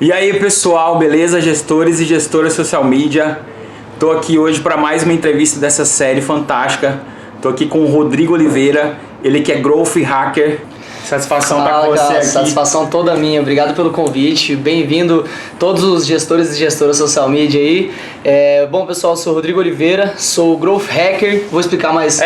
E aí pessoal, beleza? Gestores e gestoras social media. Tô aqui hoje para mais uma entrevista dessa série fantástica. Tô aqui com o Rodrigo Oliveira, ele que é Growth Hacker. Satisfação estar com você aqui. Satisfação toda minha, obrigado pelo convite. Bem-vindo todos os gestores e gestoras social media aí. Bom pessoal, eu sou o Rodrigo Oliveira, sou Growth Hacker. Vou explicar mais.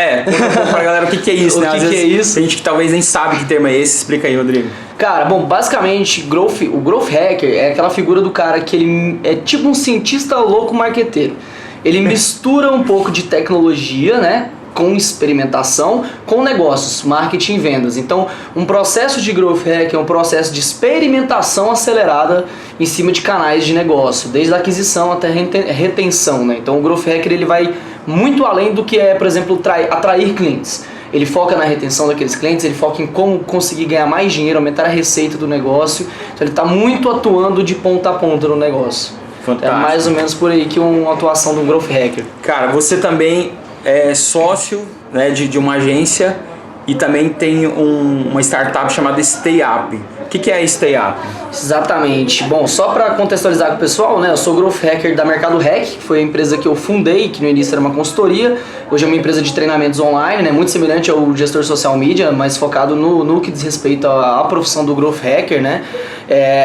Pra galera o que é isso, né? O que é isso? Tem gente que talvez nem sabe que termo é esse. Explica aí, Rodrigo. Cara, bom, basicamente o Growth Hacker é aquela figura do cara que ele é tipo um cientista louco marqueteiro. Ele mistura um pouco de tecnologia, né? Com experimentação, com negócios, marketing e vendas. Então, um processo de Growth Hack é um processo de experimentação acelerada em cima de canais de negócio, desde a aquisição até a retenção, né? Então, o Growth Hacker ele vai muito além do que é, por exemplo, atrair clientes. Ele foca na retenção daqueles clientes, ele foca em como conseguir ganhar mais dinheiro, aumentar a receita do negócio. Então, ele está muito atuando de ponta a ponta no negócio. Fantástico. É mais ou menos por aí que uma atuação do Growth Hacker. Cara, você também é sócio, né, de uma agência e também tem uma startup chamada StayUp. O que é a StayUp? Exatamente. Bom, só para contextualizar com o pessoal, né, eu sou Growth Hacker da Mercado Hack, que foi a empresa que eu fundei, que no início era uma consultoria, hoje é uma empresa de treinamentos online, né, muito semelhante ao gestor social media, mas focado no que diz respeito à profissão do Growth Hacker, né.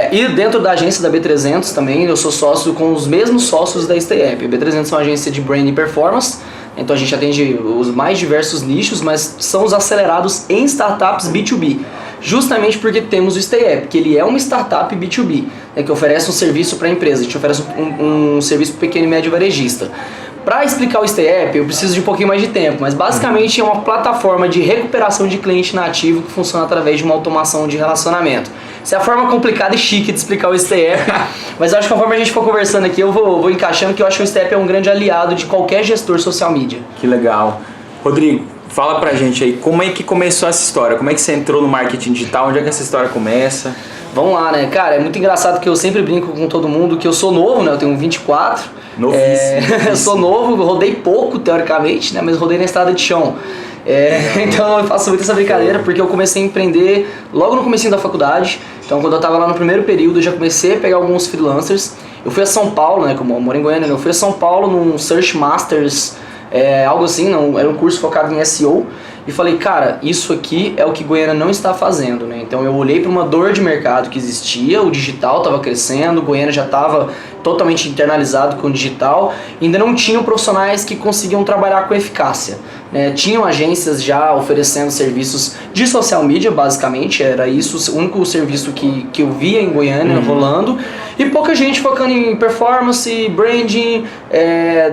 E dentro da agência da B300 também, eu sou sócio com os mesmos sócios da StayUp. A B300 é uma agência de brand e performance. Então a gente atende os mais diversos nichos, mas são os acelerados em startups B2B. Justamente porque temos o StayUp, que ele é uma startup B2B, né, que oferece um serviço para a empresa, a gente oferece um serviço para o pequeno e médio varejista. Para explicar o StayUp, eu preciso de um pouquinho mais de tempo, mas basicamente é uma plataforma de recuperação de cliente nativo que funciona através de uma automação de relacionamento. Essa é a forma complicada e chique de explicar o StayUp, mas eu acho que conforme a gente for conversando aqui, eu vou encaixando que eu acho que o StayUp é um grande aliado de qualquer gestor social media. Que legal. Rodrigo, fala pra gente aí, como é que começou essa história? Como é que você entrou no marketing digital? Onde é que essa história começa? Vamos lá, né? Cara, é muito engraçado que eu sempre brinco com todo mundo que eu sou novo, né? Eu tenho 24. Novíssimo. Eu sou novo, rodei pouco, teoricamente, né? Mas rodei na estrada de chão. Então eu faço muito essa brincadeira porque eu comecei a empreender logo no comecinho da faculdade. Então quando eu estava lá no primeiro período eu já comecei a pegar alguns freelancers. Eu fui a São Paulo, né, como eu moro em Goiânia, eu fui a São Paulo num Search Masters, algo assim, não, era um curso focado em SEO. E falei, cara, isso aqui é o que Goiânia não está fazendo, né? Então eu olhei para uma dor de mercado que existia, o digital estava crescendo, Goiânia já estava totalmente internalizado com o digital, e ainda não tinham profissionais que conseguiam trabalhar com eficácia, né? Tinham agências já oferecendo serviços de social media, basicamente, era isso, o único serviço que eu via em Goiânia rolando, e pouca gente focando em performance, branding,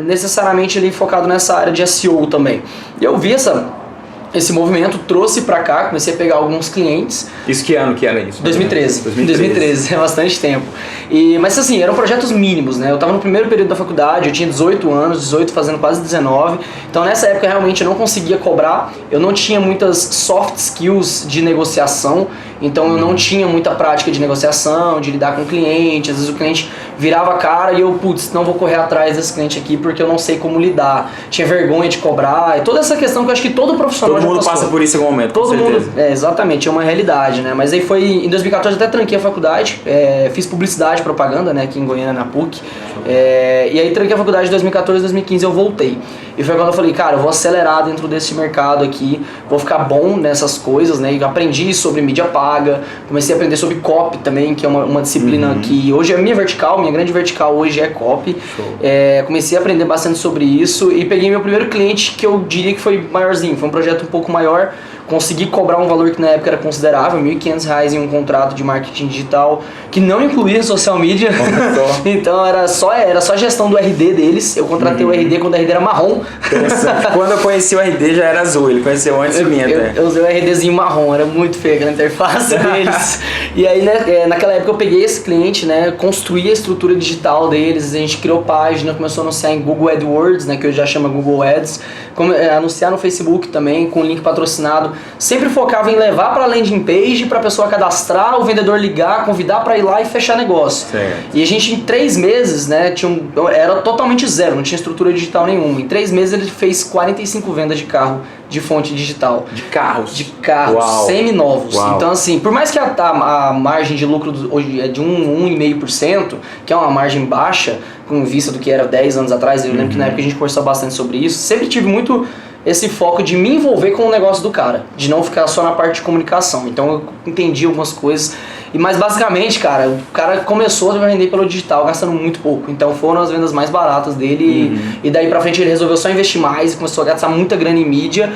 necessariamente ali focado nessa área de SEO também. E eu vi esse movimento, trouxe pra cá, comecei a pegar alguns clientes. Isso que ano que era isso? 2013, é bastante tempo. Mas assim, eram projetos mínimos, né? Eu tava no primeiro período da faculdade, eu tinha 18 anos, 18 fazendo quase 19. Então nessa época realmente eu não conseguia cobrar, eu não tinha muitas soft skills de negociação, então eu não tinha muita prática de negociação, de lidar com o cliente. Às vezes o cliente virava a cara e eu, não vou correr atrás desse cliente aqui porque eu não sei como lidar. Tinha vergonha de cobrar, toda essa questão que eu acho que todo profissional Todo mundo passa por isso em algum momento, todo com certeza. mundo, exatamente, é uma realidade, né? Mas aí foi, em 2014 até tranquei a faculdade, fiz publicidade, propaganda, né, aqui em Goiânia, na PUC. E aí tranquei a faculdade em 2014, 2015 eu voltei. E foi quando eu falei, cara, eu vou acelerar dentro desse mercado aqui, vou ficar bom nessas coisas, né? E aprendi sobre mídia paga, comecei a aprender sobre copy também, que é uma disciplina que hoje é minha vertical, minha grande vertical hoje é copy. Comecei a aprender bastante sobre isso e peguei meu primeiro cliente, que eu diria que foi maiorzinho, foi um projeto um pouco maior. Consegui cobrar um valor que na época era considerável, R$ 1.500 em um contrato de marketing digital, que não incluía social media. Então era só gestão do RD deles. Eu contratei o RD quando o RD era marrom. Quando eu conheci o RD já era azul, ele conheceu antes de mim até. Eu usei o RDzinho marrom, era muito feio aquela interface deles. E aí, né, naquela época eu peguei esse cliente, né, construí a estrutura digital deles, a gente criou página, começou a anunciar em Google AdWords, né, que hoje já chama Google Ads, anunciar no Facebook também, com link patrocinado. Sempre focava em levar para a landing page, para a pessoa cadastrar, o vendedor ligar, convidar para ir lá e fechar negócio. Certo. E a gente em 3 meses, né, era totalmente zero, não tinha estrutura digital nenhuma. Em 3 meses ele fez 45 vendas de carro de fonte digital. De carros? De carros, semi-novos. Então assim, por mais que a margem de lucro hoje é de 1,5%, que é uma margem baixa, com vista do que era 10 anos atrás, eu lembro que na época a gente conversou bastante sobre isso, sempre tive muito esse foco de me envolver com o negócio do cara, de não ficar só na parte de comunicação. Então eu entendi algumas coisas, mas basicamente, cara, o cara começou a vender pelo digital gastando muito pouco, então foram as vendas mais baratas dele e daí pra frente ele resolveu só investir mais e começou a gastar muita grana em mídia.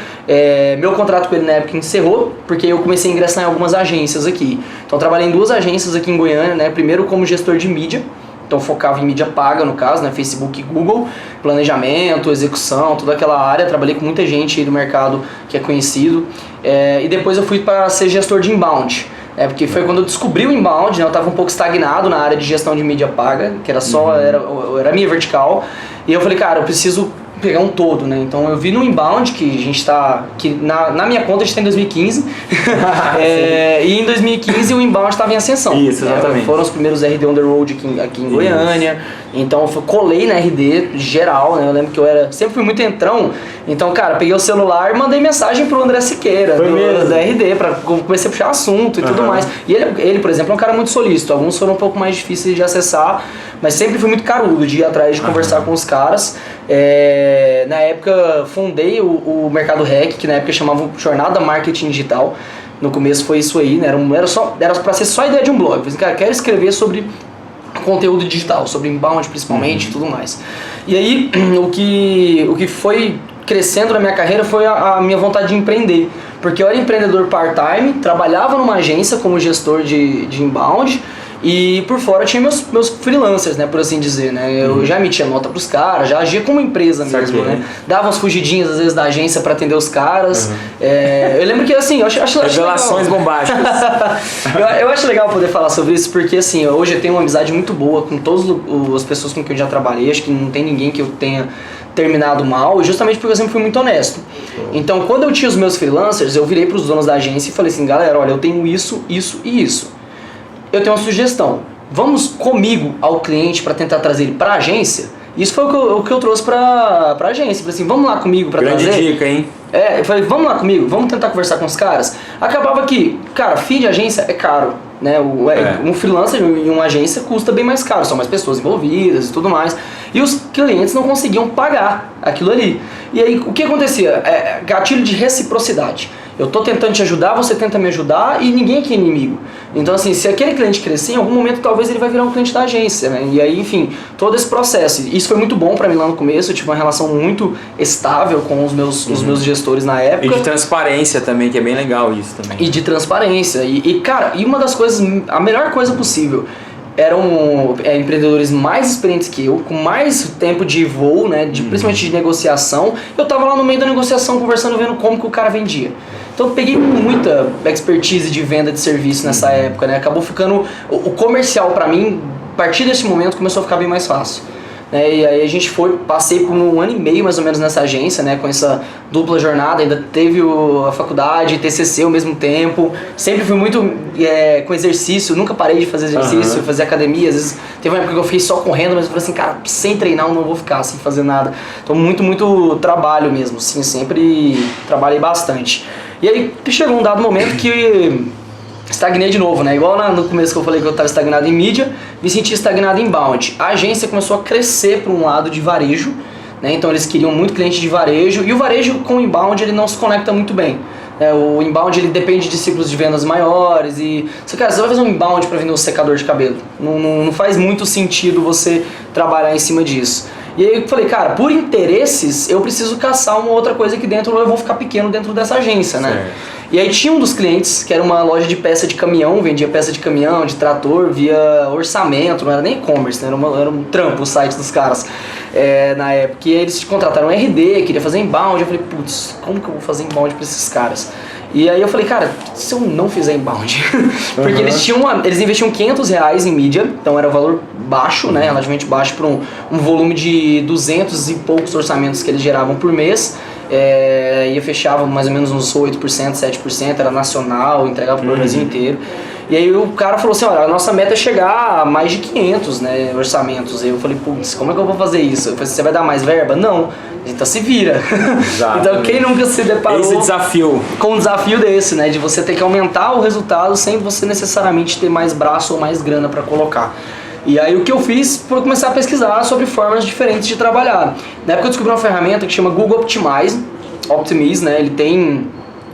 Meu contrato com ele na época encerrou, porque eu comecei a ingressar em algumas agências aqui. Então eu trabalhei em 2 agências aqui em Goiânia, né? Primeiro como gestor de mídia, então focava em mídia paga, no caso, né, Facebook e Google, planejamento, execução, toda aquela área. Trabalhei com muita gente aí do mercado que é conhecido. E depois eu fui para ser gestor de inbound, porque foi quando eu descobri o inbound, né, eu estava um pouco estagnado na área de gestão de mídia paga, que era só, era a minha vertical, e eu falei, cara, eu preciso pegar um todo, né? Então eu vi no inbound que a gente tá, que na minha conta a gente tá em 2015 e em 2015 o inbound estava em ascensão. Isso, exatamente. Foram os primeiros RD on the road aqui em Goiânia. Então eu colei na RD geral, né? Eu lembro que eu sempre fui muito entrão. Então, cara, peguei o celular e mandei mensagem pro André Siqueira, da RD, pra comecei a puxar assunto e tudo mais. E ele, por exemplo, é um cara muito solícito. Alguns foram um pouco mais difíceis de acessar, mas sempre fui muito carudo de ir atrás de conversar com os caras. Na época fundei o Mercado Rec, que na época chamava Jornada Marketing Digital. No começo foi isso aí, né? Era pra ser só a ideia de um blog. Eu falei, cara, quero escrever sobre conteúdo digital, sobre inbound principalmente e tudo mais. E aí, o que foi crescendo na minha carreira foi a minha vontade de empreender. Porque eu era empreendedor part-time, trabalhava numa agência como gestor de inbound, e por fora tinha meus freelancers, né, por assim dizer, né? Eu já emitia nota pros caras, já agia como empresa mesmo, né? Dava umas fugidinhas às vezes da agência pra atender os caras. Eu lembro que assim, eu acho revelações bombásticas. eu acho legal poder falar sobre isso, porque assim, hoje eu tenho uma amizade muito boa com todas as pessoas com quem eu já trabalhei, acho que não tem ninguém que eu tenha terminado mal, justamente porque eu sempre fui muito honesto. Então, quando eu tinha os meus freelancers, eu virei pros donos da agência e falei assim, galera, olha, eu tenho isso, isso e isso. Eu tenho uma sugestão. Vamos comigo ao cliente para tentar trazer ele para a agência? Isso foi o que eu trouxe para a agência. Falei assim, vamos lá comigo para trazer. Grande dica, hein? Eu falei, vamos lá comigo, vamos tentar conversar com os caras. Acabava que, cara, fee de agência é caro, né? Um freelancer em uma agência custa bem mais caro, são mais pessoas envolvidas e tudo mais. E os clientes não conseguiam pagar aquilo ali. E aí, o que acontecia? Gatilho de reciprocidade. Eu tô tentando te ajudar, você tenta me ajudar e ninguém aqui é inimigo. Então assim, se aquele cliente crescer, em algum momento talvez ele vai virar um cliente da agência, né? E aí, enfim, todo esse processo. Isso foi muito bom pra mim lá no começo, eu tive uma relação muito estável com os meus gestores na época. E de transparência também, que é bem legal isso também. E de transparência. Cara, uma das coisas, a melhor coisa possível, eram empreendedores mais experientes que eu, com mais tempo de voo, né, principalmente de negociação. Eu tava lá no meio da negociação conversando, vendo como que o cara vendia. Então eu peguei muita expertise de venda de serviço nessa época, né? Acabou ficando... O comercial pra mim, a partir desse momento, começou a ficar bem mais fácil. E aí a gente passei por 1 ano e meio mais ou menos nessa agência, né, com essa dupla jornada, ainda teve a faculdade, TCC ao mesmo tempo, sempre fui muito com exercício, nunca parei de fazer exercício, fazer academia, às vezes teve uma época que eu fiquei só correndo, mas eu falei assim, cara, sem treinar eu não vou ficar, sem fazer nada, então muito trabalho mesmo, sim, sempre trabalhei bastante. E aí chegou um dado momento que estagnei de novo, né? Igual no começo que eu falei que eu estava estagnado em mídia, me senti estagnado em inbound. A agência começou a crescer para um lado de varejo, né? Então eles queriam muito cliente de varejo, e o varejo com o inbound ele não se conecta muito bem. O inbound ele depende de ciclos de vendas maiores e... Cara, você vai fazer um inbound para vender um secador de cabelo. Não faz muito sentido você trabalhar em cima disso. E aí eu falei, cara, por interesses eu preciso caçar uma outra coisa aqui dentro, ou eu vou ficar pequeno dentro dessa agência, né? Certo. E aí tinha um dos clientes, que era uma loja de peça de caminhão, vendia peça de caminhão, de trator, via orçamento, não era nem e-commerce, né? Era um trampo o site dos caras na época. E eles contrataram um RD, queria fazer inbound, eu falei, putz, como que eu vou fazer inbound pra esses caras? E aí eu falei, cara, se eu não fizer inbound? Porque eles investiam R$500 em mídia, então era um valor baixo, né? Relativamente baixo para um volume de 200 e poucos orçamentos que eles geravam por mês. ia fechava mais ou menos uns 8%, 7%, era nacional, entregava pro Brasil inteiro. E aí o cara falou assim, olha, a nossa meta é chegar a mais de 500, né, orçamentos. Aí eu falei, putz, como é que eu vou fazer isso? Eu falei, você vai dar mais verba? Não. Então se vira. Então quem nunca se deparou com um desafio desse, né, de você ter que aumentar o resultado sem você necessariamente ter mais braço ou mais grana para colocar. E aí o que eu fiz foi começar a pesquisar sobre formas diferentes de trabalhar. Na época eu descobri uma ferramenta que chama Google Optimize, né,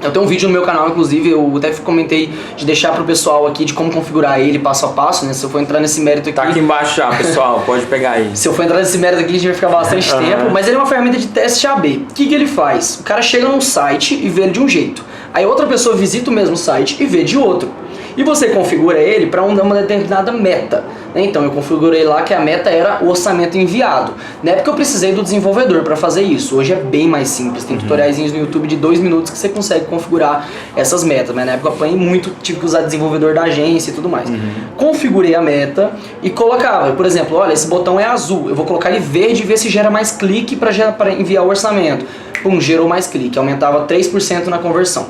eu tenho um vídeo no meu canal, inclusive, eu até comentei de deixar pro pessoal aqui de como configurar ele passo a passo, né? Se eu for entrar nesse mérito aqui... Tá aqui embaixo já, pessoal, pode pegar aí. Se eu for entrar nesse mérito aqui, a gente vai ficar bastante tempo, mas ele é uma ferramenta de teste AB. O que ele faz? O cara chega num site e vê ele de um jeito. Aí outra pessoa visita o mesmo site e vê de outro. E você configura ele para uma determinada meta. Né? Então eu configurei lá que a meta era o orçamento enviado. Na época eu precisei do desenvolvedor para fazer isso. Hoje é bem mais simples. Tem tutoriaizinhos no YouTube de 2 minutos que você consegue configurar essas metas. Mas na época eu apanhei muito, tive que usar desenvolvedor da agência e tudo mais. Configurei a meta e colocava, por exemplo, olha, esse botão é azul. Eu vou colocar ele verde e ver se gera mais clique para enviar o orçamento. Pum, gerou mais clique. Aumentava 3% na conversão.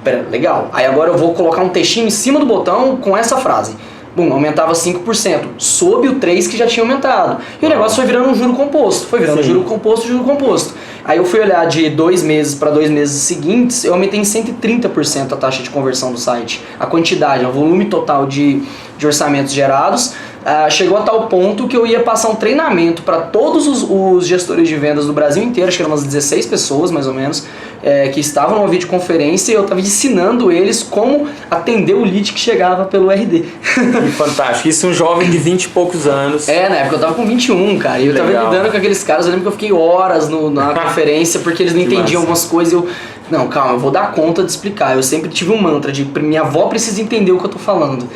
Pera, legal. Aí agora eu vou colocar um textinho em cima do botão com essa frase. Bum, aumentava 5%, sob o 3% que já tinha aumentado. E o negócio foi virando um juro composto. Foi virando juro composto. Aí eu fui olhar de 2 meses para 2 meses seguintes, eu aumentei em 130% a taxa de conversão do site. A quantidade, o volume total de orçamentos gerados. Chegou a tal ponto que eu ia passar um treinamento para todos os gestores de vendas do Brasil inteiro, acho que eram umas 16 pessoas mais ou menos, que estavam numa videoconferência e eu estava ensinando eles como atender o lead que chegava pelo RD. Que fantástico, isso um jovem de 20 e poucos anos. Na época eu tava com 21, cara, e eu tava lidando com aqueles caras, eu lembro que eu fiquei horas na conferência porque eles não entendiam algumas coisas e eu... Não, calma, eu vou dar conta de explicar. Eu sempre tive um mantra de minha avó precisa entender o que eu tô falando.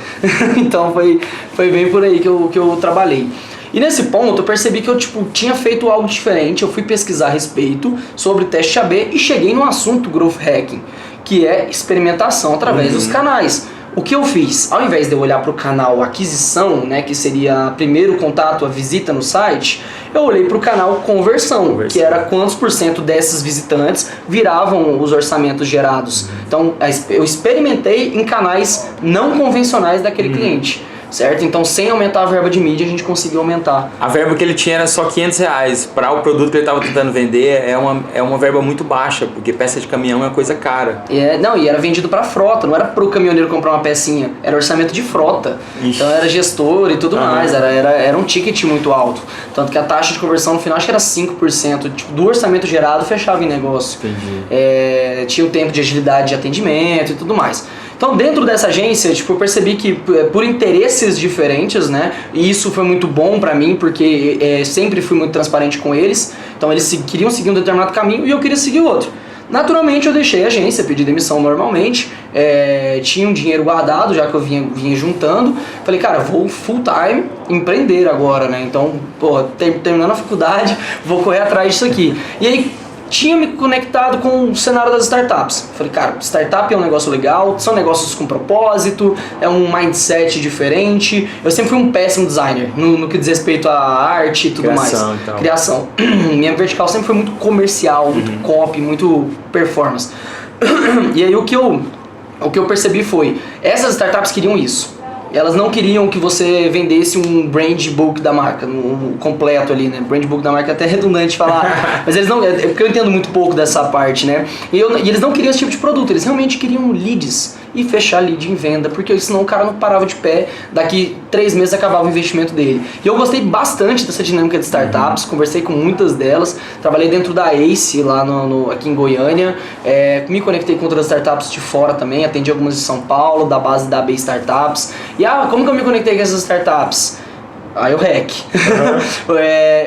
Então foi bem por aí que eu trabalhei. E nesse ponto eu percebi que eu tinha feito algo diferente. Eu fui pesquisar a respeito sobre teste AB e cheguei no assunto Growth Hacking, que é experimentação através dos canais. O que eu fiz? Ao invés de eu olhar para o canal aquisição, né, que seria primeiro contato, a visita no site, eu olhei para o canal conversão, que era quantos % desses visitantes viravam os orçamentos gerados. Então eu experimentei em canais não convencionais daquele cliente. Certo? Então, sem aumentar a verba de mídia, a gente conseguiu aumentar. A verba que ele tinha era só R$500. Para o produto que ele estava tentando vender, é uma verba muito baixa, porque peça de caminhão é uma coisa cara. E era vendido para frota, não era para o caminhoneiro comprar uma pecinha, era orçamento de frota. Ixi. Então, era gestor e tudo mais, era um ticket muito alto. Tanto que a taxa de conversão no final, acho que era 5%. Do orçamento gerado, fechava em negócio. Entendi. Tinha o tempo de agilidade de atendimento e tudo mais. Então, dentro dessa agência, eu percebi que por interesses diferentes, né, e isso foi muito bom pra mim, porque sempre fui muito transparente com eles, então eles queriam seguir um determinado caminho e eu queria seguir outro. Naturalmente, eu deixei a agência, pedi demissão normalmente, tinha um dinheiro guardado, já que eu vinha juntando, falei, cara, vou full time empreender agora, né, então, terminando a faculdade, vou correr atrás disso aqui. E aí, tinha me conectado com o cenário das startups. Falei, cara, startup é um negócio legal, são negócios com propósito, é um mindset diferente. Eu sempre fui um péssimo designer no que diz respeito à arte e tudo mais. Então. Criação. Minha vertical sempre foi muito comercial, muito copy, muito performance. E aí o que eu percebi foi, essas startups queriam isso. Elas não queriam que você vendesse um brand book da marca, um completo ali, né? Brand book da marca é até redundante falar, mas eles não, porque eu entendo muito pouco dessa parte, né? E eles não queriam esse tipo de produto, eles realmente queriam leads e fechar lead em venda, porque senão o cara não parava de pé, daqui 3 meses acabava o investimento dele. E eu gostei bastante dessa dinâmica de startups, conversei com muitas delas, trabalhei dentro da Ace, lá aqui em Goiânia, me conectei com outras startups de fora também, atendi algumas de São Paulo, da base da AB Startups. E como que eu me conectei com essas startups? O hack.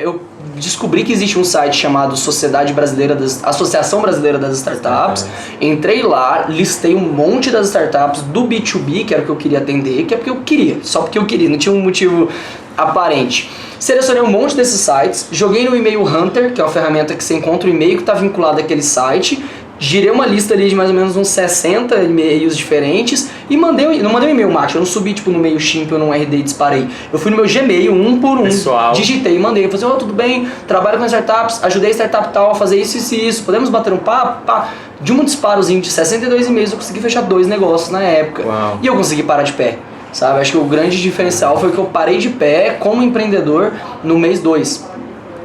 Eu descobri que existe um site chamado Associação Brasileira das Startups. Entrei lá, listei um monte das startups do B2B, que era o que eu queria atender, que é porque eu queria, só porque eu queria, não tinha um motivo aparente. Selecionei um monte desses sites, joguei no e-mail Hunter, que é uma ferramenta que você encontra o e-mail que está vinculado àquele site, girei uma lista ali de mais ou menos uns 60 e-mails diferentes e não mandei um e-mail marketing, eu não subi tipo no MailChimp ou no RD e disparei. Eu fui no meu Gmail, um por um, pessoal, digitei, mandei, falei assim, tudo bem, trabalho com startups, ajudei a startup tal a fazer isso e isso, podemos bater um papo? Pá. De um disparozinho de 62 e-mails eu consegui fechar 2 negócios na época. Uau. E eu consegui parar de pé, sabe? Acho que o grande diferencial foi que eu parei de pé como empreendedor no mês 2.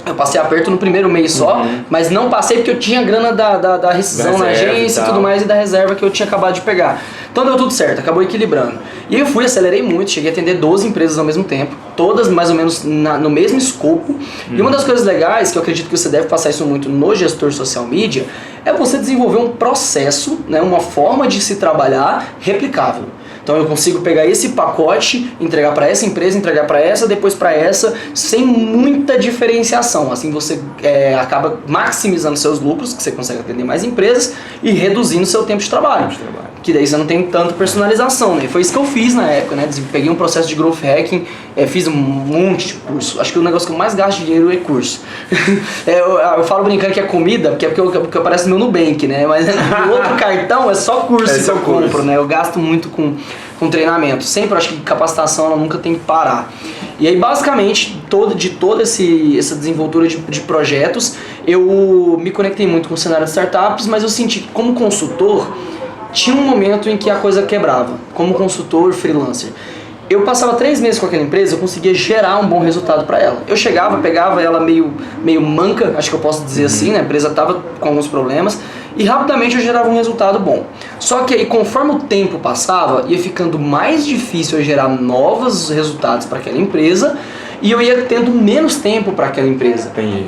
Eu passei aperto no primeiro mês só, mas não passei porque eu tinha grana da rescisão na agência e tudo mais e da reserva que eu tinha acabado de pegar. Então deu tudo certo, acabou equilibrando. E eu acelerei muito, cheguei a atender 12 empresas ao mesmo tempo, todas mais ou menos no mesmo escopo. E uma das coisas legais, que eu acredito que você deve passar isso muito no gestor social media, é você desenvolver um processo, né, uma forma de se trabalhar replicável. Então eu consigo pegar esse pacote, entregar para essa empresa, entregar para essa, depois para essa, sem muita diferenciação. Assim você acaba maximizando seus lucros, que você consegue atender mais empresas, e reduzindo seu tempo de trabalho. Que daí você não tem tanta personalização, né? Foi isso que eu fiz na época, né? Peguei um processo de growth hacking, fiz um monte de curso. Acho que o negócio que eu mais gasto de dinheiro é curso. Eu falo brincando que é comida, porque aparece no meu Nubank, né? Mas no outro cartão é só curso que eu compro, né? Eu gasto muito com treinamento. Sempre acho que capacitação ela nunca tem que parar. E aí basicamente de toda essa desenvoltura de projetos, eu me conectei muito com o cenário de startups, mas eu senti que como consultor tinha um momento em que a coisa quebrava, como consultor freelancer. Eu passava 3 meses com aquela empresa, eu conseguia gerar um bom resultado para ela. Eu chegava, pegava ela meio manca, acho que eu posso dizer assim, né? A empresa estava com alguns problemas, e rapidamente eu gerava um resultado bom. Só que aí, conforme o tempo passava, ia ficando mais difícil eu gerar novos resultados para aquela empresa, e eu ia tendo menos tempo para aquela empresa. Entendi.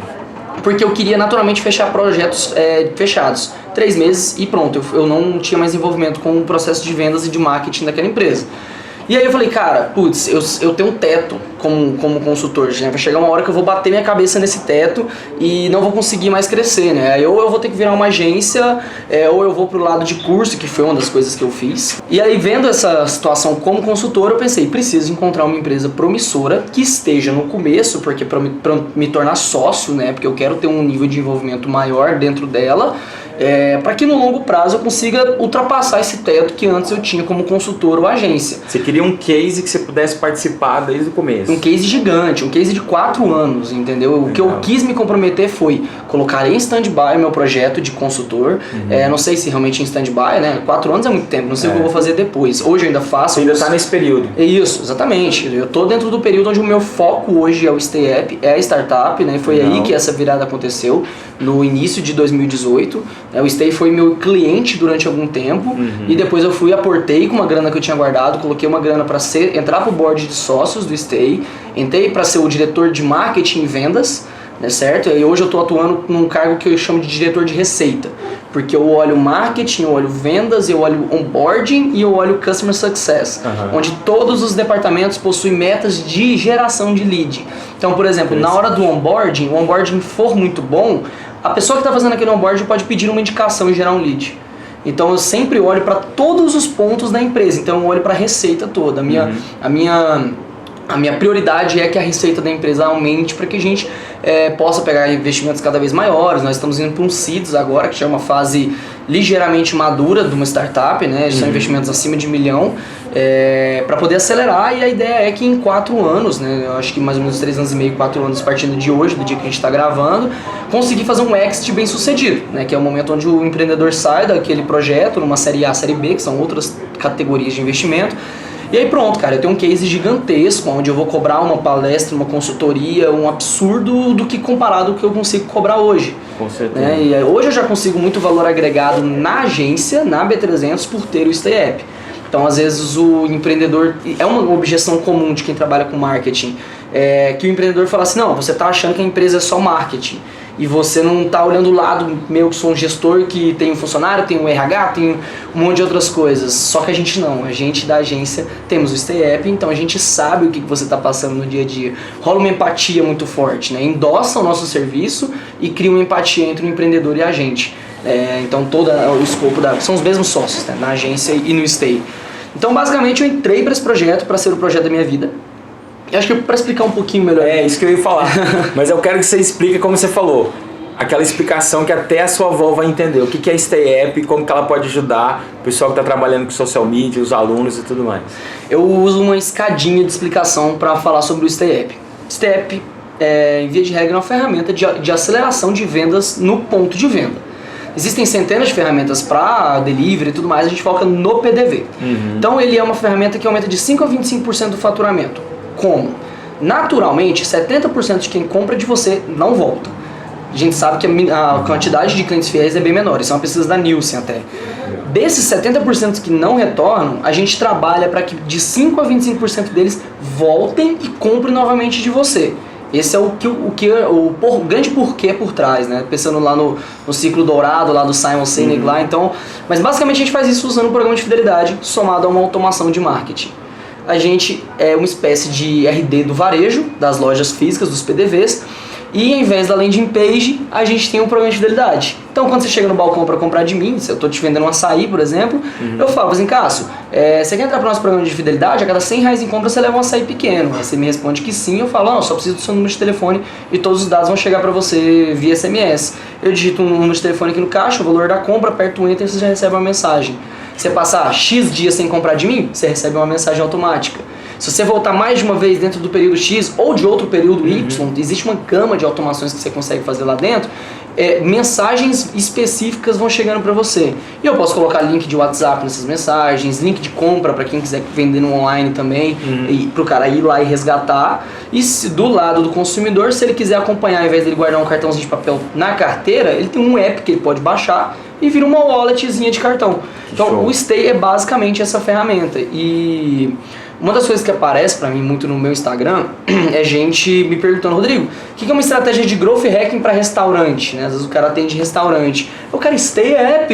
Porque eu queria naturalmente fechar projetos fechados. 3 meses e pronto, eu não tinha mais envolvimento com o processo de vendas e de marketing daquela empresa. E aí eu falei, cara, putz, eu tenho um teto como consultor, né? Vai chegar uma hora que eu vou bater minha cabeça nesse teto e não vou conseguir mais crescer, né? Aí ou eu vou ter que virar uma agência, ou eu vou pro lado de curso, que foi uma das coisas que eu fiz. E aí, vendo essa situação como consultor, eu pensei, preciso encontrar uma empresa promissora que esteja no começo, porque pra me tornar sócio, né? Porque eu quero ter um nível de envolvimento maior dentro dela, para que no longo prazo eu consiga ultrapassar esse teto que antes eu tinha como consultor ou agência. Você queria um case que você pudesse participar desde o começo. Um case gigante, um case de 4 anos, entendeu? Legal. O que eu quis me comprometer foi colocar em stand-by o meu projeto de consultor. Não sei se realmente em stand-by, né? 4 anos é muito tempo, não sei o que eu vou fazer depois. Hoje eu ainda faço. Você ainda está nesse período. Isso, exatamente. Eu tô dentro do período onde o meu foco hoje é o Stay App, é a startup, né? Foi aí que essa virada aconteceu, no início de 2018. O Stay foi meu cliente durante algum tempo e depois eu aportei com uma grana que eu tinha guardado, coloquei uma grana para entrar pro board de sócios do Stay, entrei para ser o diretor de marketing e vendas, né, certo? E hoje eu estou atuando num cargo que eu chamo de diretor de receita, porque eu olho marketing, eu olho vendas, eu olho onboarding e eu olho customer success, onde todos os departamentos possuem metas de geração de lead. Então, por exemplo, na hora do onboarding, o onboarding for muito bom, a pessoa que está fazendo aquele onboarding pode pedir uma indicação e gerar um lead. Então eu sempre olho para todos os pontos da empresa, então eu olho para a receita toda. A minha prioridade é que a receita da empresa aumente para que a gente possa pegar investimentos cada vez maiores. Nós estamos indo para um seeds agora, que já é uma fase ligeiramente madura de uma startup, né? São investimentos acima de 1 milhão, para poder acelerar, e a ideia é que em 4 anos, né? Eu acho que mais ou menos 3 anos e meio, 4 anos partindo de hoje, do dia que a gente está gravando, conseguir fazer um exit bem sucedido, né? Que é o momento onde o empreendedor sai daquele projeto, numa série A, série B, que são outras categorias de investimento. E aí pronto, cara, eu tenho um case gigantesco, onde eu vou cobrar uma palestra, uma consultoria, um absurdo do que comparado ao que eu consigo cobrar hoje. Com certeza. Né? E aí, hoje eu já consigo muito valor agregado na agência, na B300, por ter o Stay App. Então, às vezes, o empreendedor... É uma objeção comum de quem trabalha com marketing, que o empreendedor fala assim, não, você está achando que a empresa é só marketing. E você não está olhando o lado meu, que sou um gestor, que tem um funcionário, tem um RH, tem um monte de outras coisas. Só que a gente não, a gente da agência temos o Stay App, então a gente sabe o que você está passando no dia a dia. Rola uma empatia muito forte, né? Endossa o nosso serviço e cria uma empatia entre o empreendedor e a gente. Então todo o escopo são os mesmos sócios, né? Na agência e no Stay. Então basicamente eu entrei para esse projeto, para ser o projeto da minha vida. Eu acho que para explicar um pouquinho melhor. É isso que eu ia falar. Mas eu quero que você explique como você falou. aquela explicação que até a sua avó vai entender. O que é Stay App, como que ela pode ajudar o pessoal que está trabalhando com social media, os alunos e tudo mais. Eu uso uma escadinha de explicação para falar sobre o Stay App. Stay App, em via de regra, é uma ferramenta de aceleração de vendas no ponto de venda. Existem centenas de ferramentas para delivery e tudo mais, a gente foca no PDV. Então ele é uma ferramenta que aumenta de 5% a 25% do faturamento. Como? Naturalmente, 70% de quem compra de você não volta. A gente sabe que a quantidade de clientes fiéis é bem menor, isso é uma pesquisa da Nielsen até. Desses 70% que não retornam, a gente trabalha para que de 5% a 25% deles voltem e comprem novamente de você. Esse é o grande porquê por trás, né? Pensando lá no ciclo dourado, lá do Simon Sinek lá, então... Mas basicamente a gente faz isso usando um programa de fidelidade somado a uma automação de marketing. A gente é uma espécie de RD do varejo, das lojas físicas, dos PDVs, e em vez da landing page, a gente tem um programa de fidelidade. Então quando você chega no balcão para comprar de mim, se eu estou te vendendo um açaí, por exemplo, eu falo assim, Cássio, você quer entrar para o nosso programa de fidelidade? A cada R$100 em compra você leva um açaí pequeno. Aí você me responde que sim, eu falo, não, só preciso do seu número de telefone e todos os dados vão chegar para você via SMS. Eu digito um número de telefone aqui no caixa, o valor da compra, aperto o enter e você já recebe uma mensagem. Se você passar X dias sem comprar de mim, você recebe uma mensagem automática. Se você voltar mais de uma vez dentro do período X ou de outro período Y, existe uma gama de automações que você consegue fazer lá dentro, mensagens específicas vão chegando para você. E eu posso colocar link de WhatsApp nessas mensagens, link de compra para quem quiser vender no online também, e para o cara ir lá e resgatar. E do lado do consumidor, se ele quiser acompanhar, ao invés dele guardar um cartãozinho de papel na carteira, ele tem um app que ele pode baixar e vira uma walletzinha de cartão. Então o Stay é basicamente essa ferramenta. E uma das coisas que aparece pra mim muito no meu Instagram é gente me perguntando, Rodrigo, o que é uma estratégia de growth hacking para restaurante? Né? Às vezes o cara atende restaurante. O cara, Stay App.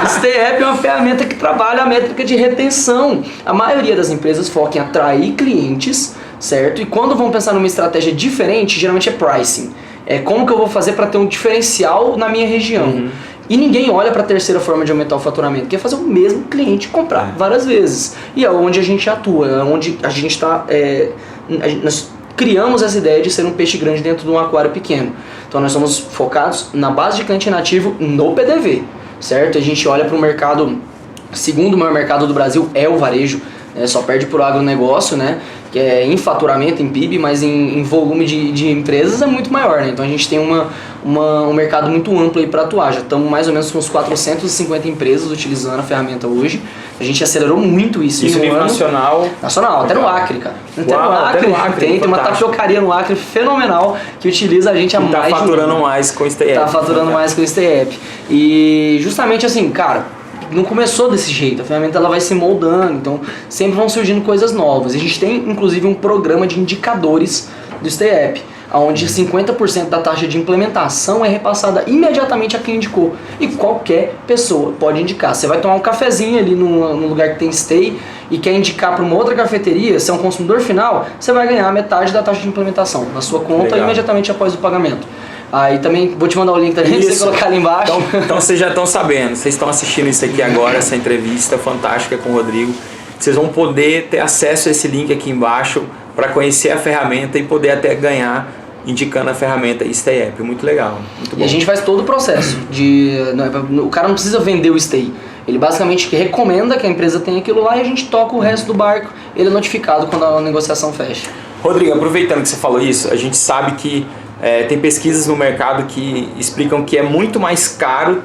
Stay App é uma ferramenta que trabalha a métrica de retenção. A maioria das empresas foca em atrair clientes, certo? E quando vão pensar numa estratégia diferente, geralmente é pricing. É como que eu vou fazer para ter um diferencial na minha região. E ninguém olha para a terceira forma de aumentar o faturamento, que é fazer o mesmo cliente comprar várias vezes. E é onde a gente atua, é onde a gente está... nós criamos essa ideia de ser um peixe grande dentro de um aquário pequeno. Então nós somos focados na base de cliente nativo no PDV, certo? A gente olha para o mercado, segundo maior mercado do Brasil é o varejo, só perde por agronegócio, né? Que é em faturamento, em PIB, mas em volume de empresas é muito maior, né? Então a gente tem um mercado muito amplo aí para atuar. Já estamos mais ou menos com uns 450 empresas utilizando a ferramenta hoje. A gente acelerou muito isso. Isso em nível nacional? Nacional, até no Acre, cara. Até no Acre. Tem uma tapiocaria no Acre fenomenal que utiliza a gente há mais de um ano. Tá faturando mais com o Stay App. Tá faturando mais com o Stay App. E justamente assim, cara, não começou desse jeito, a ferramenta ela vai se moldando, então sempre vão surgindo coisas novas. A gente tem inclusive um programa de indicadores do Stay App, onde 50% da taxa de implementação é repassada imediatamente a quem indicou. E qualquer pessoa pode indicar. Você vai tomar um cafezinho ali num lugar que tem Stay e quer indicar para uma outra cafeteria, se é um consumidor final, você vai ganhar metade da taxa de implementação na sua conta imediatamente após o pagamento. Aí também vou te mandar o link também pra você colocar ali embaixo. Então vocês já estão sabendo, vocês estão assistindo isso aqui agora, essa entrevista fantástica com o Rodrigo. Vocês vão poder ter acesso a esse link aqui embaixo para conhecer a ferramenta e poder até ganhar indicando a ferramenta Stay App. Muito legal, muito bom. E a gente faz todo o processo. O cara não precisa vender o Stay. Ele basicamente recomenda que a empresa tenha aquilo lá e a gente toca o resto do barco. Ele é notificado quando a negociação fecha. Rodrigo, aproveitando que você falou isso, a gente sabe que tem pesquisas no mercado que explicam que é muito mais caro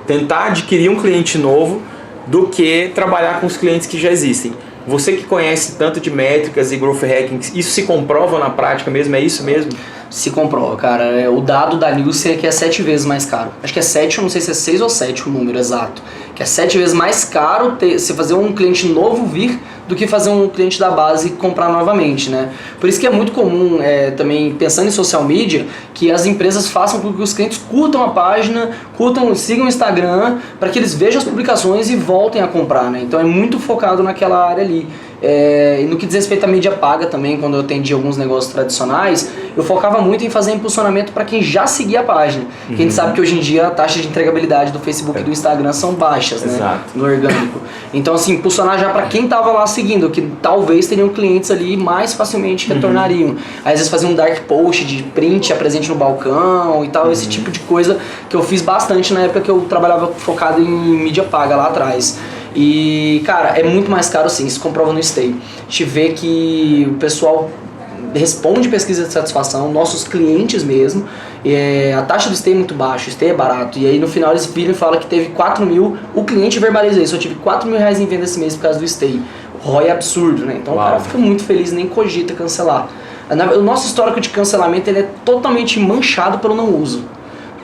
tentar adquirir um cliente novo do que trabalhar com os clientes que já existem. Você que conhece tanto de métricas e growth hacking, isso se comprova na prática mesmo? É isso mesmo? Se comprova, cara. O dado da Nielsen é que é 7 vezes mais caro. Acho que é 7, eu não sei se é 6 ou 7 o número exato. Que é 7 vezes mais caro se fazer um cliente novo vir do que fazer um cliente da base comprar novamente, né? Por isso que é muito comum, também pensando em social media, que as empresas façam com que os clientes curtam a página, sigam o Instagram, para que eles vejam as publicações e voltem a comprar, né? Então é muito focado naquela área ali. E no que diz respeito à mídia paga também, quando eu atendi alguns negócios tradicionais, eu focava muito em fazer impulsionamento para quem já seguia a página. Uhum. Que a gente sabe que hoje em dia a taxa de entregabilidade do Facebook e do Instagram são baixas, né? Exato. No orgânico. Então, assim, impulsionar já para quem tava lá seguindo, que talvez teriam clientes ali mais facilmente retornariam. Às vezes fazia um dark post de print, apresente no balcão e tal, esse tipo de coisa que eu fiz bastante na época que eu trabalhava focado em mídia paga lá atrás. E, cara, é muito mais caro sim, isso comprova no Stay. A gente vê que o pessoal responde pesquisa de satisfação, nossos clientes mesmo, a taxa do Stay é muito baixa, o Stay é barato, e aí no final eles viram e falam que teve 4 mil, o cliente verbaliza isso, eu tive 4 mil reais em venda esse mês por causa do Stay. O ROI é absurdo, né? Então o cara fica muito feliz, nem cogita cancelar. O nosso histórico de cancelamento ele é totalmente manchado pelo não uso.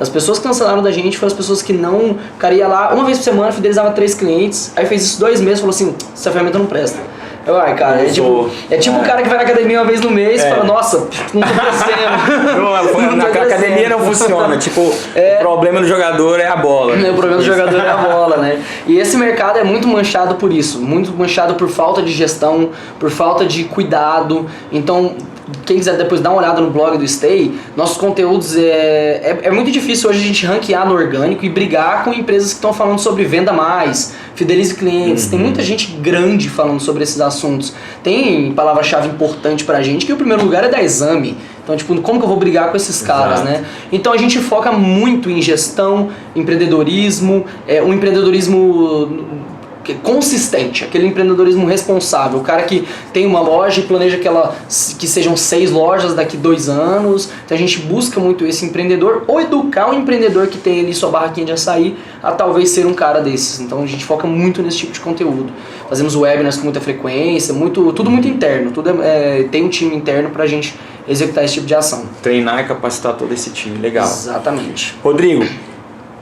As pessoas que cancelaram da gente foram as pessoas que não... O cara ia lá uma vez por semana, fidelizava 3 clientes, aí fez isso 2 meses e falou assim, essa ferramenta não presta. Ai, cara, é tipo o cara que vai na academia uma vez no mês e fala, nossa, não tô crescendo. Na academia não funciona, tipo, o problema do jogador é a bola. O problema do jogador é a bola, né? E esse mercado é muito manchado por isso, muito manchado por falta de gestão, por falta de cuidado. Então, quem quiser depois dar uma olhada no blog do Stay, nossos conteúdos é muito difícil hoje a gente ranquear no orgânico e brigar com empresas que estão falando sobre venda mais, fidelize clientes. Tem muita gente grande falando sobre esses assuntos. Tem palavra-chave importante pra gente, que o primeiro lugar é da Exame. Então, tipo, como que eu vou brigar com esses caras, né? Então a gente foca muito em gestão, empreendedorismo, um empreendedorismo consistente, aquele empreendedorismo responsável, o cara que tem uma loja e planeja que sejam 6 lojas daqui 2 anos. Então a gente busca muito esse empreendedor, ou educar o empreendedor que tem ali sua barraquinha de açaí a talvez ser um cara desses. Então a gente foca muito nesse tipo de conteúdo. Fazemos webinars com muita frequência, tudo muito interno, tem um time interno pra gente executar esse tipo de ação. Treinar e capacitar todo esse time, legal. Exatamente. Rodrigo,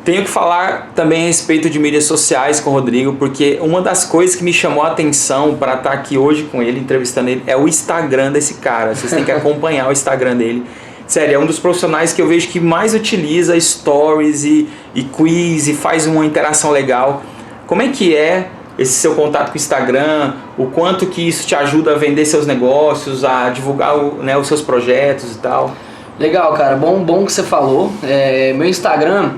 tenho que falar também a respeito de mídias sociais com o Rodrigo, porque uma das coisas que me chamou a atenção para estar aqui hoje com ele, entrevistando ele, é o Instagram desse cara. Vocês têm que acompanhar o Instagram dele. Sério, é um dos profissionais que eu vejo que mais utiliza stories e quiz e faz uma interação legal. Como é que é esse seu contato com o Instagram? O quanto que isso te ajuda a vender seus negócios, a divulgar os seus projetos e tal? Legal, cara. Bom que você falou. Meu Instagram...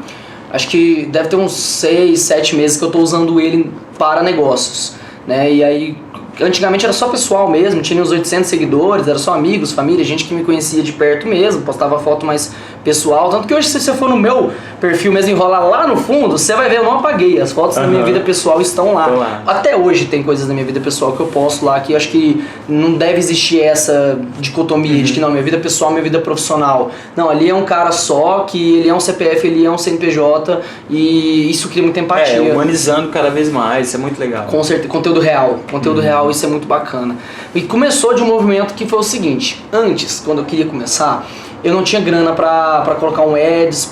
Acho que deve ter uns 6, 7 meses que eu estou usando ele para negócios, né? E aí, antigamente era só pessoal mesmo, tinha uns 800 seguidores, era só amigos, família, gente que me conhecia de perto mesmo, postava foto mais pessoal. Tanto que hoje, se você for no meu perfil mesmo, enrolar lá no fundo, você vai ver, eu não apaguei, as fotos da minha vida pessoal estão lá. Até hoje tem coisas da minha vida pessoal que eu posto lá, que eu acho que não deve existir essa dicotomia de que não, minha vida pessoal, minha vida profissional. Não, ali é um cara só, que ele é um CPF, ele é um CNPJ, e isso cria muita empatia. Humanizando cada vez mais, isso é muito legal. Com certeza, conteúdo real, isso é muito bacana. E começou de um movimento que foi o seguinte: antes, quando eu queria começar, eu não tinha grana pra colocar um ads,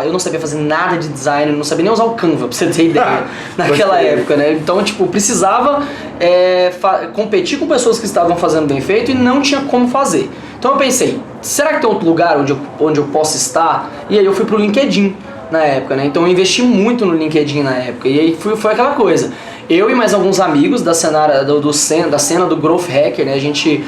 eu não sabia fazer nada de design, eu não sabia nem usar o Canva, pra você ter ideia, naquela época, né? Então, tipo, precisava competir com pessoas que estavam fazendo bem feito e não tinha como fazer. Então eu pensei, será que tem outro lugar onde eu posso estar? E aí eu fui pro LinkedIn na época, né? Então eu investi muito no LinkedIn na época, e aí foi aquela coisa. Eu e mais alguns amigos da cena do Growth Hacker, né? A gente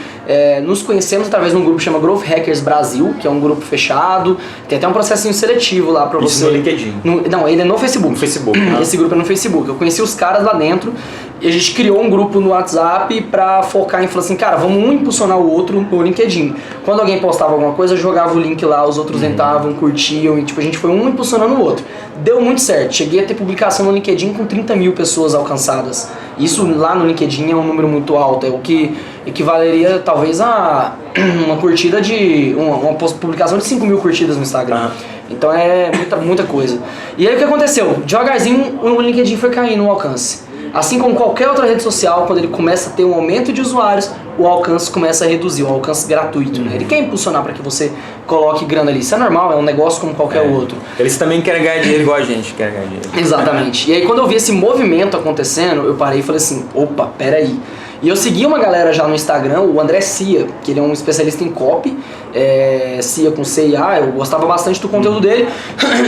nos conhecemos através de um grupo que chama Growth Hackers Brasil, que é um grupo fechado. Tem até um processinho seletivo lá pra você. Isso no LinkedIn? Não, ele é no Facebook. No Facebook. Esse grupo é no Facebook. Eu conheci os caras lá dentro e a gente criou um grupo no WhatsApp pra focar em falar assim, cara, vamos um impulsionar o outro no LinkedIn. Quando alguém postava alguma coisa, eu jogava o link lá, os outros entravam, curtiam e tipo, a gente foi um impulsionando o outro. Deu muito certo. Cheguei a ter publicação no LinkedIn com 30 mil pessoas alcançadas. Isso lá no LinkedIn é um número muito alto, é o que equivaleria talvez a uma curtida uma publicação de 5 mil curtidas no Instagram. Então é muita coisa. E aí o que aconteceu? Devagarzinho o LinkedIn foi caindo no alcance. Assim como qualquer outra rede social, quando ele começa a ter um aumento de usuários, o alcance começa a reduzir, o alcance gratuito, né? Ele quer impulsionar para que você coloque grana ali. Isso é normal, é um negócio como qualquer outro. Eles também querem ganhar dinheiro igual a gente quer ganhar dinheiro. Exatamente. E aí quando eu vi esse movimento acontecendo, eu parei e falei assim, opa, peraí. E eu segui uma galera já no Instagram, o André Cia, que ele é um especialista em copy, Cia com CIA, eu gostava bastante do conteúdo dele,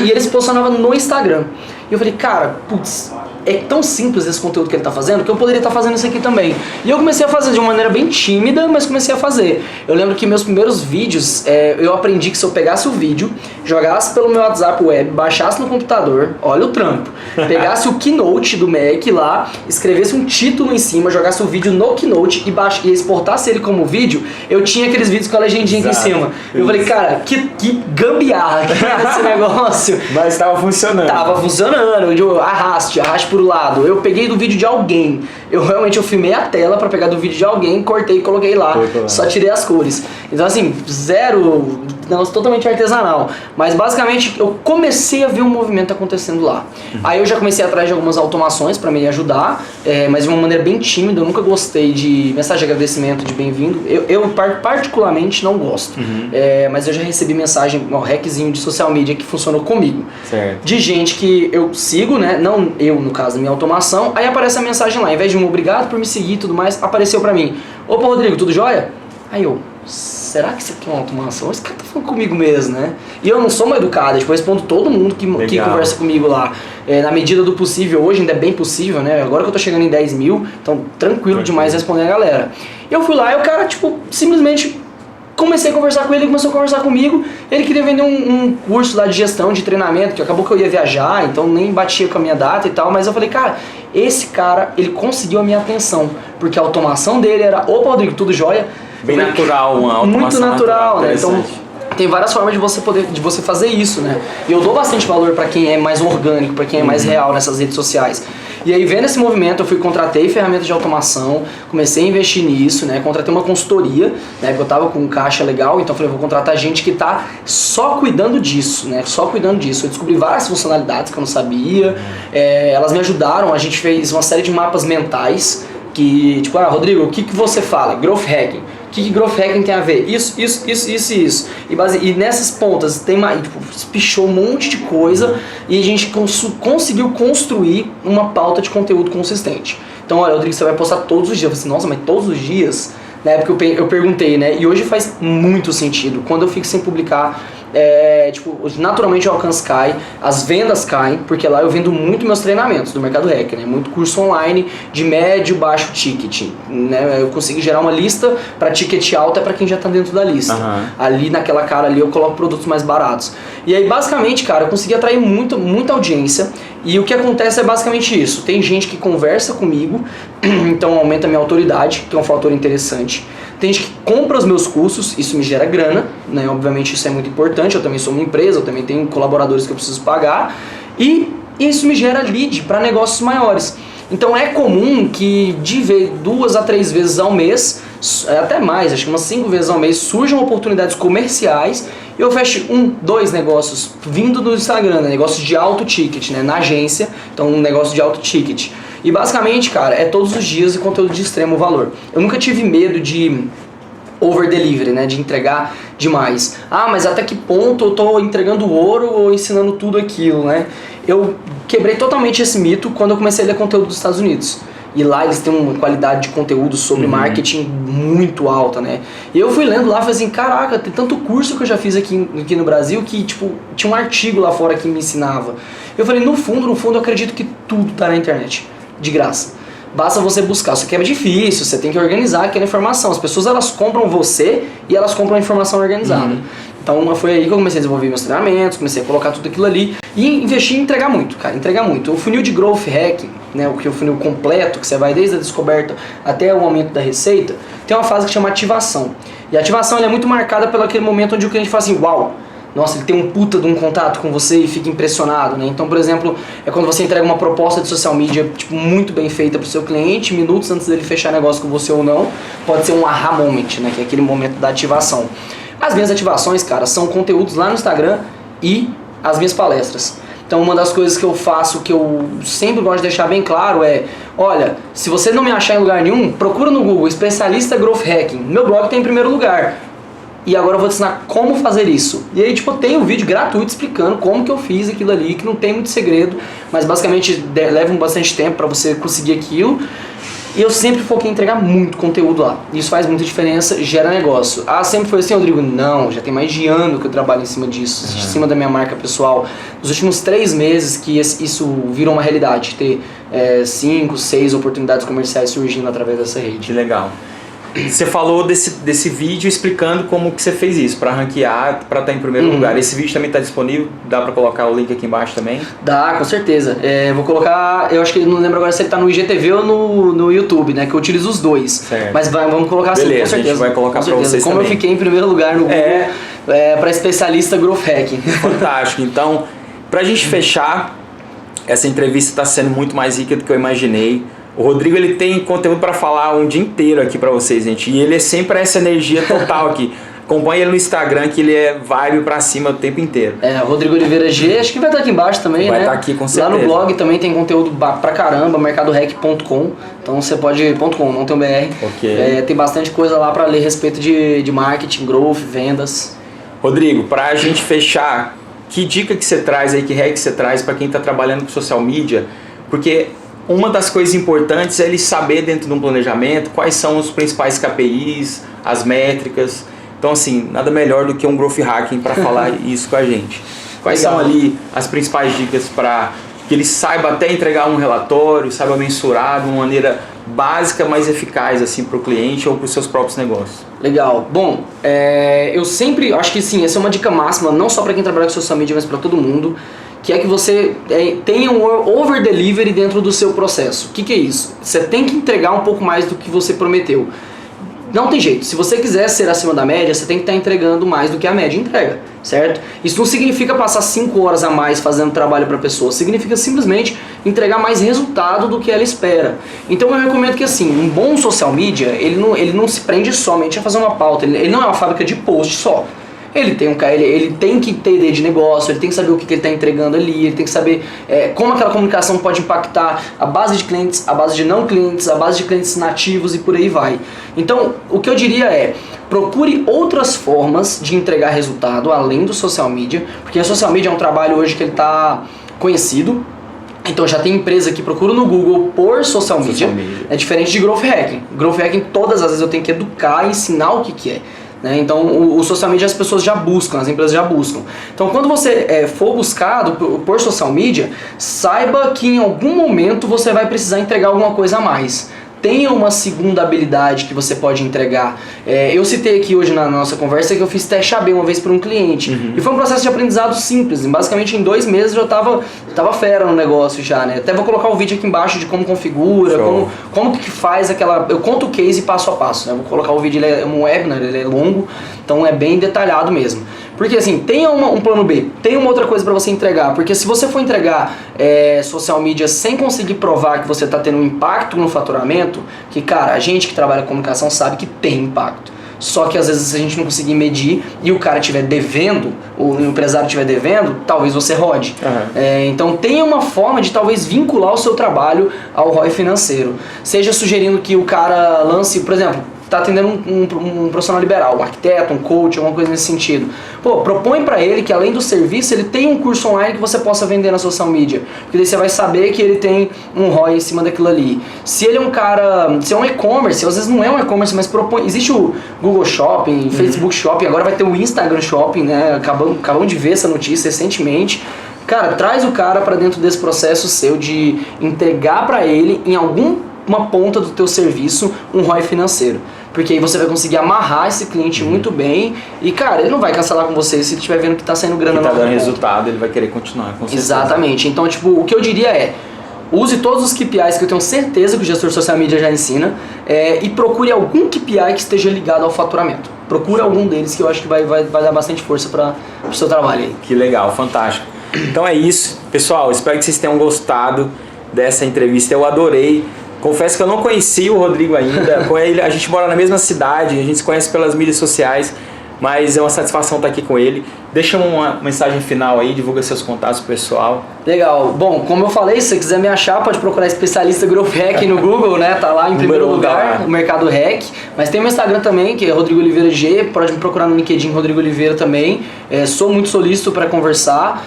e ele se posicionava no Instagram. E eu falei, cara, putz, é tão simples esse conteúdo que ele tá fazendo que eu poderia estar fazendo isso aqui também. E eu comecei a fazer de uma maneira bem tímida, mas comecei a fazer. Eu lembro que meus primeiros vídeos, eu aprendi que se eu pegasse o vídeo, jogasse pelo meu WhatsApp web, baixasse no computador, olha o trampo, pegasse o Keynote do Mac lá, escrevesse um título em cima, jogasse o vídeo no Keynote e exportasse ele como vídeo, eu tinha aqueles vídeos com a legendinha aqui em cima. Eu falei, cara, que gambiarra que é esse negócio. Mas tava funcionando. Tava funcionando, arraste pro lado. Eu peguei do vídeo de alguém. Eu filmei a tela pra pegar do vídeo de alguém, cortei e coloquei lá. Só tirei as cores. Então assim, zero, negócio totalmente artesanal. Mas basicamente eu comecei a ver um movimento acontecendo lá. Aí eu já comecei atrás de algumas automações pra me ajudar, mas de uma maneira bem tímida. Eu nunca gostei de mensagem de agradecimento, de bem-vindo. Eu particularmente não gosto. Mas eu já recebi mensagem, um hackzinho de social media que funcionou comigo. Certo. De gente que eu sigo, né? Não eu, no caso, minha automação. Aí aparece a mensagem lá, ao invés de um obrigado por me seguir e tudo mais, apareceu pra mim: opa, Rodrigo, tudo jóia? Aí eu, será que isso aqui é uma automação? Esse cara tá falando comigo mesmo, né? E eu não sou mal educado, eu respondo todo mundo que conversa comigo lá. Na medida do possível, hoje ainda é bem possível, né? Agora que eu tô chegando em 10 mil, então tranquilo demais responder a galera. Eu fui lá e o cara, simplesmente comecei a conversar com ele, ele começou a conversar comigo. Ele queria vender um curso lá de gestão, de treinamento, que acabou que eu ia viajar, então nem batia com a minha data e tal. Mas eu falei, cara, esse cara, ele conseguiu a minha atenção, porque a automação dele era: opa, Rodrigo, tudo jóia? Bem natural, uma automação muito natural, né? Então interessante. tem várias formas de você fazer isso, né? E eu dou bastante valor pra quem é mais orgânico, pra quem é mais real nessas redes sociais. E aí, vendo esse movimento, eu contratei ferramentas de automação, comecei a investir nisso, né? Contratei uma consultoria, né? Porque eu tava com um caixa legal, então eu falei, vou contratar gente que tá só cuidando disso, né? Só cuidando disso. Eu descobri várias funcionalidades que eu não sabia, elas me ajudaram, a gente fez uma série de mapas mentais, que, tipo, Rodrigo, o que você fala? Growth Hacking. O que Growth Hacking tem a ver? Isso. E nessas pontas tem pichou um monte de coisa e a gente conseguiu construir uma pauta de conteúdo consistente. Então, olha, Rodrigo, você vai postar todos os dias. Eu falei assim, nossa, mas todos os dias? Na época eu perguntei, né? E hoje faz muito sentido. Quando eu fico sem publicar, naturalmente o alcance cai, as vendas caem, porque lá eu vendo muito meus treinamentos do mercado hacker, né? Muito curso online de médio, baixo ticket, né? Eu consigo gerar uma lista para ticket alta para quem já tá dentro da lista. Ali naquela cara ali eu coloco produtos mais baratos. E aí basicamente, cara, eu consegui atrair muita audiência. E o que acontece é basicamente isso. Tem gente que conversa comigo, então aumenta a minha autoridade, que é um fator interessante. Tem gente que compra os meus cursos, isso me gera grana, né? Obviamente isso é muito importante, eu também sou uma empresa, eu também tenho colaboradores que eu preciso pagar. E isso me gera lead para negócios maiores. Então é comum que de 2 a 3 vezes ao mês, até mais, acho que umas 5 vezes ao mês, surjam oportunidades comerciais e eu fecho 1, 2 negócios vindo do Instagram, né? Negócios de alto ticket, né? Na agência, então um negócio de alto ticket. E basicamente, cara, é todos os dias e conteúdo de extremo valor. Eu nunca tive medo de over delivery, né? De entregar demais. Mas até que ponto eu tô entregando ouro ou ensinando tudo aquilo, né? Eu quebrei totalmente esse mito quando eu comecei a ler conteúdo dos Estados Unidos. E lá eles têm uma qualidade de conteúdo sobre marketing muito alta, né? E eu fui lendo lá e falei assim, caraca, tem tanto curso que eu já fiz aqui no Brasil que, tinha um artigo lá fora que me ensinava. Eu falei, no fundo, eu acredito que tudo tá na internet, de graça. Basta você buscar, só que é difícil, você tem que organizar aquela informação. As pessoas, elas compram você e elas compram a informação organizada. Então foi aí que eu comecei a desenvolver meus treinamentos, comecei a colocar tudo aquilo ali e investir em entregar muito, cara, entregar muito. O funil de Growth Hacking, né, o funil completo, que você vai desde a descoberta até o aumento da receita, tem uma fase que chama ativação. E a ativação ela é muito marcada pelo aquele momento onde o cliente fala assim, uau, nossa, ele tem um puta de um contato com você e fica impressionado, né? Então, por exemplo, é quando você entrega uma proposta de social media muito bem feita para o seu cliente, minutos antes dele fechar negócio com você ou não, pode ser um aha moment, né? Que é aquele momento da ativação. As minhas ativações, cara, são conteúdos lá no Instagram e as minhas palestras. Então, uma das coisas que eu faço, que eu sempre gosto de deixar bem claro é, olha, se você não me achar em lugar nenhum, procura no Google, especialista Growth Hacking. Meu blog tem em primeiro lugar. E agora eu vou te ensinar como fazer isso. E aí, eu tenho um vídeo gratuito explicando como que eu fiz aquilo ali, que não tem muito segredo, mas basicamente leva bastante tempo para você conseguir aquilo. E eu sempre foquei em entregar muito conteúdo lá. Isso faz muita diferença, gera negócio. Sempre foi assim, Rodrigo? Não, já tem mais de ano que eu trabalho em cima disso, em cima da minha marca pessoal. Nos últimos 3 meses que isso virou uma realidade, ter 5, 6 oportunidades comerciais surgindo através dessa rede. Que legal. Você falou desse vídeo explicando como que você fez isso, para ranquear, para estar em primeiro lugar. Esse vídeo também está disponível, dá para colocar o link aqui embaixo também? Dá, com certeza. Vou colocar, eu acho que não lembro agora se ele está no IGTV ou no YouTube, né? Que eu utilizo os dois. Certo. Mas vamos colocar sim, com certeza. A gente vai colocar para vocês como também. Eu fiquei em primeiro lugar no Google para especialista Growth Hacking. Fantástico. Então, para a gente fechar, essa entrevista está sendo muito mais rica do que eu imaginei. O Rodrigo, ele tem conteúdo para falar um dia inteiro aqui para vocês, gente. E ele é sempre essa energia total aqui. Acompanhe ele no Instagram, que ele é vibe pra cima o tempo inteiro. Rodrigo Oliveira G, acho que vai estar aqui embaixo também, vai né? Vai estar aqui, com certeza. Lá no blog também tem conteúdo pra caramba, mercadohack.com. Então você pode... .com, não tem um BR. Ok. Tem bastante coisa lá pra ler a respeito de marketing, growth, vendas. Rodrigo, pra gente fechar, que dica que você traz aí, que hack você traz pra quem tá trabalhando com social media? Porque uma das coisas importantes é ele saber dentro de um planejamento quais são os principais KPIs, as métricas. Então, assim, nada melhor do que um Growth Hacking para falar isso com a gente. Quais são ali as principais dicas para que ele saiba até entregar um relatório, saiba mensurar de uma maneira básica, mas eficaz assim, para o cliente ou para os seus próprios negócios? Legal. Bom, eu sempre acho que sim, essa é uma dica máxima, não só para quem trabalha com social media, mas para todo mundo, que é que você tenha um over-delivery dentro do seu processo. O que é isso? Você tem que entregar um pouco mais do que você prometeu. Não tem jeito, se você quiser ser acima da média, você tem que estar entregando mais do que a média entrega, certo? Isso não significa passar 5 horas a mais fazendo trabalho para a pessoa, significa simplesmente entregar mais resultado do que ela espera. Então eu recomendo que assim, um bom social media, ele não se prende somente a fazer uma pauta, ele não é uma fábrica de post só. Ele tem que ter ideia de negócio, ele tem que saber o que ele está entregando ali, ele tem que saber como aquela comunicação pode impactar a base de clientes, a base de não clientes, a base de clientes nativos e por aí vai. Então, o que eu diria procure outras formas de entregar resultado além do social media, porque a social media é um trabalho hoje que ele está conhecido. Então já tem empresa que procura no Google por social media. É diferente de Growth Hacking. Growth Hacking todas as vezes eu tenho que educar e ensinar o que é. Então o social media as pessoas já buscam, as empresas já buscam. Então quando você for buscado por social media, saiba que em algum momento você vai precisar entregar alguma coisa a mais. Tenha uma segunda habilidade que você pode entregar. Eu citei aqui hoje na nossa conversa que eu fiz teste AB uma vez para um cliente. E foi um processo de aprendizado simples. Basicamente em 2 meses eu tava fera no negócio já, né? Até vou colocar o vídeo aqui embaixo de como configura, como que faz aquela... Eu conto o case passo a passo, né? Vou colocar o vídeo, ele é um webinar, ele é longo, então é bem detalhado mesmo. Porque assim, tenha um plano B, tenha uma outra coisa para você entregar, porque se você for entregar social media sem conseguir provar que você está tendo um impacto no faturamento, que cara, a gente que trabalha com comunicação sabe que tem impacto, só que às vezes se a gente não conseguir medir e o cara estiver devendo, o empresário estiver devendo, talvez você rode. Então tenha uma forma de talvez vincular o seu trabalho ao ROI financeiro, seja sugerindo que o cara lance, por exemplo, está atendendo um profissional liberal, um arquiteto, um coach, alguma coisa nesse sentido. Propõe para ele que além do serviço, ele tem um curso online que você possa vender na social media. Porque daí você vai saber que ele tem um ROI em cima daquilo ali. Se ele é um cara, se é um e-commerce, às vezes não é um e-commerce, mas propõe, existe o Google Shopping, Facebook Shopping, agora vai ter o Instagram Shopping, né? Acabamos de ver essa notícia recentemente. Cara, traz o cara para dentro desse processo seu de entregar para ele em uma ponta do teu serviço um ROI financeiro. Porque aí você vai conseguir amarrar esse cliente muito bem e, cara, ele não vai cancelar com você se ele estiver vendo que tá saindo grana. Que tá dando resultado, ele vai querer continuar, com certeza. Exatamente. Então, o que eu diria use todos os KPIs que eu tenho certeza que o gestor social media já ensina e procure algum KPI que esteja ligado ao faturamento. Procure algum deles que eu acho que vai dar bastante força para o seu trabalho aí. Que legal, fantástico. Então é isso. Pessoal, espero que vocês tenham gostado dessa entrevista. Eu adorei. Confesso que eu não conhecia o Rodrigo ainda, com ele, a gente mora na mesma cidade, a gente se conhece pelas mídias sociais, mas é uma satisfação estar aqui com ele. Deixa uma mensagem final aí, divulga seus contatos pro pessoal. Legal. Bom, como eu falei, se você quiser me achar, pode procurar especialista Growth Hack no Google, né? Tá lá em primeiro lugar, o Mercado Hack. Mas tem o meu Instagram também, que é Rodrigo Oliveira G. Pode me procurar no LinkedIn, Rodrigo Oliveira também. Sou muito solícito para conversar.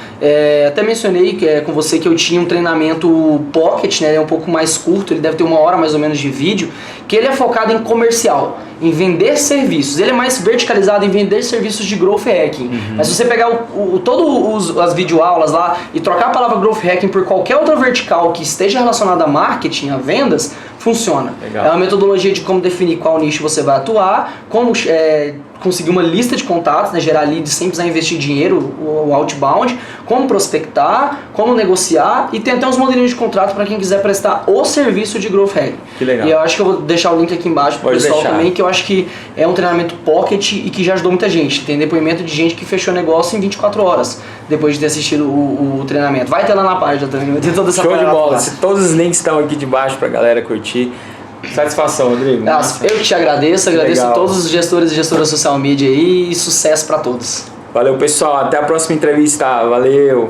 Até mencionei com você que eu tinha um treinamento pocket, né? Ele é um pouco mais curto, ele deve ter 1 hora mais ou menos de vídeo, que ele é focado em comercial, em vender serviços. Ele é mais verticalizado em vender serviços de Growth Hacking. Mas se você pegar todas as videoaulas lá e trocar a palavra palavra Growth Hacking por qualquer outra vertical que esteja relacionada a marketing, a vendas, funciona. Legal. É uma metodologia de como definir qual nicho você vai atuar, como conseguir uma lista de contatos, né, gerar leads sem precisar investir dinheiro, o outbound, como prospectar, como negociar e tem até uns modelinhos de contrato para quem quiser prestar o serviço de Growth Hacking. Que legal. E eu acho que eu vou deixar o link aqui embaixo pro pessoal também, que eu acho que é um treinamento pocket e que já ajudou muita gente. Tem depoimento de gente que fechou negócio em 24 horas depois de ter assistido o treinamento. Vai ter lá na página também, vai ter toda essa Show de bola. lá. Se todos os links estão aqui debaixo pra galera curtir. Satisfação, Rodrigo. Eu que te agradeço Legal. a todos os gestores e gestoras social media aí e sucesso para todos. Valeu, pessoal. Até a próxima entrevista. Valeu.